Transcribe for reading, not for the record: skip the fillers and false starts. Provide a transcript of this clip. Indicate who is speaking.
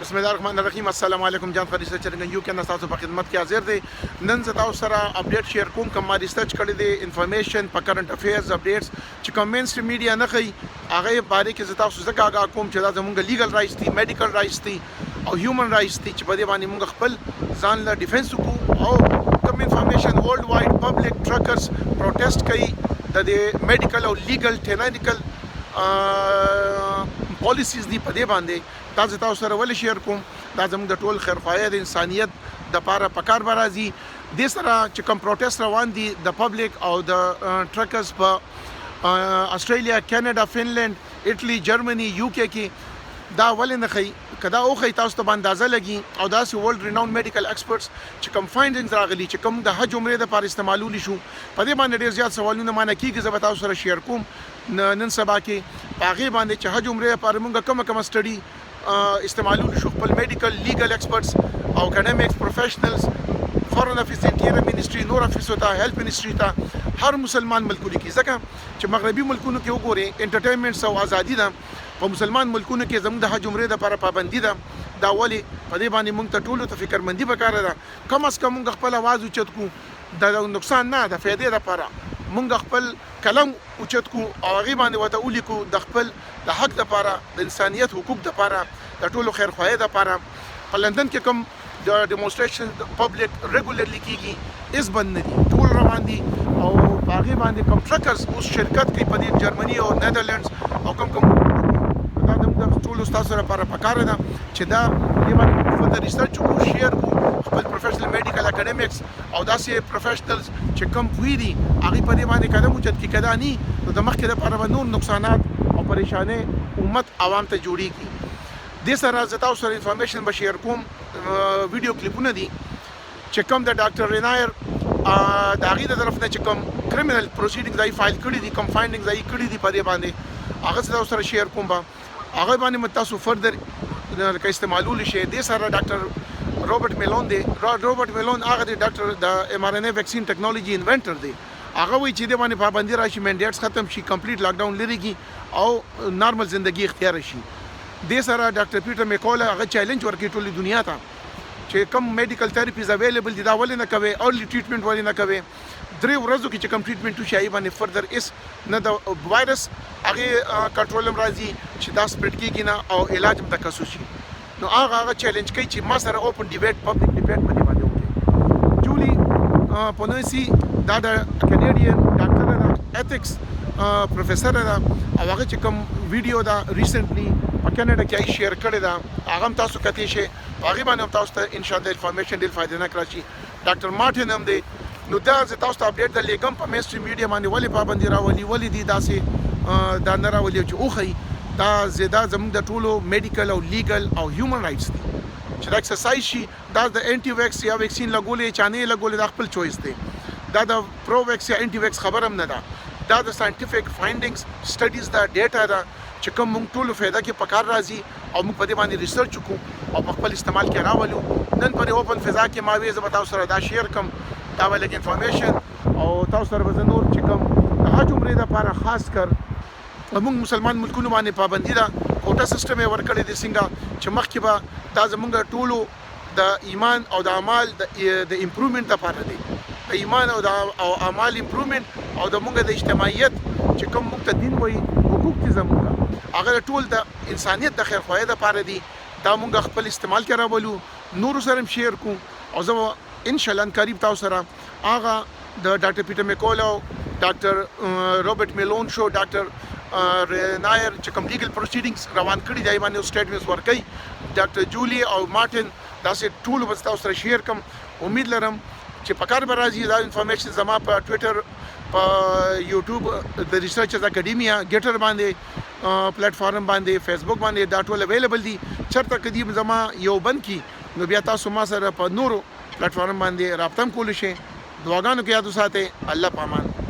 Speaker 1: بسم الله الرحمن الرحیم. السلام علیکم. جان خالص ریسرچر یو کې تاسو په خدمت کې حاضر دی. نن زه تاسو سره اپډیټ شیر کوم کوم ما ریسرچ کړی دی انفارمیشن په کرنٹ افیرز اپډیټس چې کوم مینستریم میډیا نه کوي هغه باره کې زه تاسو زکه آگاه کوم چې دا زموږ لیګل رائټس دي، میډیکل رائټس دي او هیومن رائټس دي چې په دې باندې موږ خپل ځان له ډیفنس وکړو او کوم انفارمیشن ورلد وایډ پبلک ټرکرز پروټیسټ کوي د میډیکل او لیګل ټیکنیکل پالیسیز دی په دې باندې دا زه تاسو سره ولې شیر کوم. دا زموږ د ټول خیرخواهی د انسانیت د پاره پکار به راځي. د سره چې کوم پروټیسټ روان دي د پبلک او د ټرکرز په استرالیا، کینیډا، فنلند، ایټلی، جرمني، یو کې کې دا ولې نه خي کدا او خي تاسو ته اندازه لګي او دا سي ورلد ریناون میډیکل ایکسپرټس چې کوم فایندینګز راغلي چې کوم د حج عمره د لپاره استعمالول شو په دې باندې ډیر زیات سوالونه مانه کیږي. زه به تاسو سره شیر کوم نن سبا کې هغه باندې چې حج عمره لپاره موږ کوم سټډي استعمالول شو خپل میډیکل لیګل ایکسپرټس او اکیډمیکس پروفیشنلز، فورن افیس، انټیریر منسټری، نور افیس ته، هیلث منسټری ته، هر مسلمان ملکونو کې ځکه چې مغربي ملکونو کې وګورئ انټرټینمنټ او ازادي ده، په مسلمان ملکونو کې زموږ د حج عمره لپاره پابندي ده. دا ولی په دې باندې موږ ته ټولو ته فکرمندي وکړه ده کم از کم موږ خپل आवाज اوچت کو د نقصان نه د فائدې لپاره موږ خپل کلم اوچت کو او هغه باندې وته ولیکو د خپل د حق لپاره، د انسانیت حقوق لپاره، د ټولو خیرخواهی لپاره. په لندن کې کوم د ډیمونستریشن پبلک ریګولرلی کیږي اس بند نه دي، ټول روان دي او هغه باندې کوم ټرکرز اوس شرکت کوي په جرمني او نیدرلندز او کوم دا د ټول تاسو سره لپاره پکار ده چې دا دې باندې فurther ریسرچ کو شیر کو خپل پروفیشنل میډیکل اکیډمیکس او داسې پروفیشنلز چې کوم کوي دي هغه په دې باندې قدم اوچت کی کدا ني نو د مخکې لپاره نور نقصانات او پریشانه امت عوام ته جوړیږي. د سره زه تاسو سره انفارمیشن به شیر کوم ویډیو کلیپونه دي چې کوم د ډاکټر رینایر د هغې د طرف نه چې کوم کرمینل پروسیډینګز ای فایل کړي دي، کوم فایندینګز ای کړي دي په دې باندې هغه تاسو سره شیر کوم. هغه باندې تاسو فردر که استعمالول شي. د سره ډاکټر روبرټ میلون دی. روبرټ میلون هغه دی ډاکټر د ایم آر ان اے ویکسین ټیکنالوژي انوینټر دی. هغه وایي چې د باندې پابندي راشي، منډیټس ختم شي، کمپلیټ لاک ډاون لري کی او نارمل ژوندۍ اختیار شي. د سره ډاکټر پیټر میکول هغه چیلنج ورکړي ټولې دنیا ته چې کوم میډیکل تھراپیز اویلیبل دي دا ولې نه کوي، ارلی ټریټمنټ ولې نه کوي. 3 ورځو کې چې کوم ټریټمنټ وشي ای باندې فردر اس نه د وایرس هغه کنټرول راځي چې دا سپریډ کیږي نه او علاج هم تکسو شي. نو هغه چیلنج کوي چې ما سره اوپن ډیبیټ، پبلک ډیبیټ باندې وکړي. جولی پونسی دا د کینیډین ډاکټر ده، ایتھکس پروفیسر ده او هغه چې کوم ویډیو دا ریسنټلی په کینیډا کې ای شیر کړی دا هغه هم تاسو کتئ شئ. هغه باندې تاسو ته ان شاء الله انفارمیشن ډیر فائدناک راشي. ډاکټر مارټن هم دی. نو دا زه تاسو ته اپډیټ درلېږم په مینستریم میډیا باندې ولې پابندي راولي، ولې دي داسې دا نه راولي چې اوښئ دا زیاده زموږ د ټولو میډیکل او لیګل او هیومن رائټس دي چې دا ایکسرسایز شي. دا د انټي ویکس یا ویکسین لګولې چانه لګولې دا خپل چویس دی. دا د پرو ویکس یا انټي ویکس خبر هم نه ده. دا د ساينټیفیک فایندینګز سټډیز دا ډیټا ده چې کوم موږ ټولو فایده کې پکار راځي او موږ په دې باندې ریسرچ وکړو او په خپل استعمال کې راولو. نن پر اوپن فضا کې ما وی زه به تاسو سره دا شیر کوم دا ولګ انفارمیشن او تاسو سره به نور چې کوم د حج عمره لپاره خاص کر موږ مسلمان ملکونو باندې پابندي ده، کوټا سیستم یې ورکړی دی څنګه چې مخکې به دا زموږ ټولو د ایمان او د اعمال د امپروومنت لپاره دی، د ایمان او د اعمال امپروومنت او د موږ د اجتماعیت چې کوم موږ ته دین وایي حقوق دي زموږ هغه ټول د انسانیت د خیرخواهی لپاره دی. دا موږ خپل استعمال کې راولو، نور سره شیر کو او زه ان شاء الله قریب تاسو سره هغه د ډاکټر پیټر میکول او ډاکټر روبرټ میلون شو، ډاکټر رینایر چې کوم لیګل پروسیډینګز روان کړي دی باندې سټیټمنټس ورکړي. ډاکټر جولی او مارټن داسې ټول به تاسو سره شیر کوم. امید لرم چې پکار به راځي دا انفارمیشن زما په ټویټر، په یوټیوب د ریسرچرز اکیډمیا ګیټر باندې پلیټ فارم باندې، فیسبوک باندې دا ټول اویلیبل دي. چرته کدی زما یو بند کی نو بیا تاسو ما سره په نورو پلیټ فارم باندې رابطه کولی شئ. دعاګانو کې یاد وساتئ. الله پامان.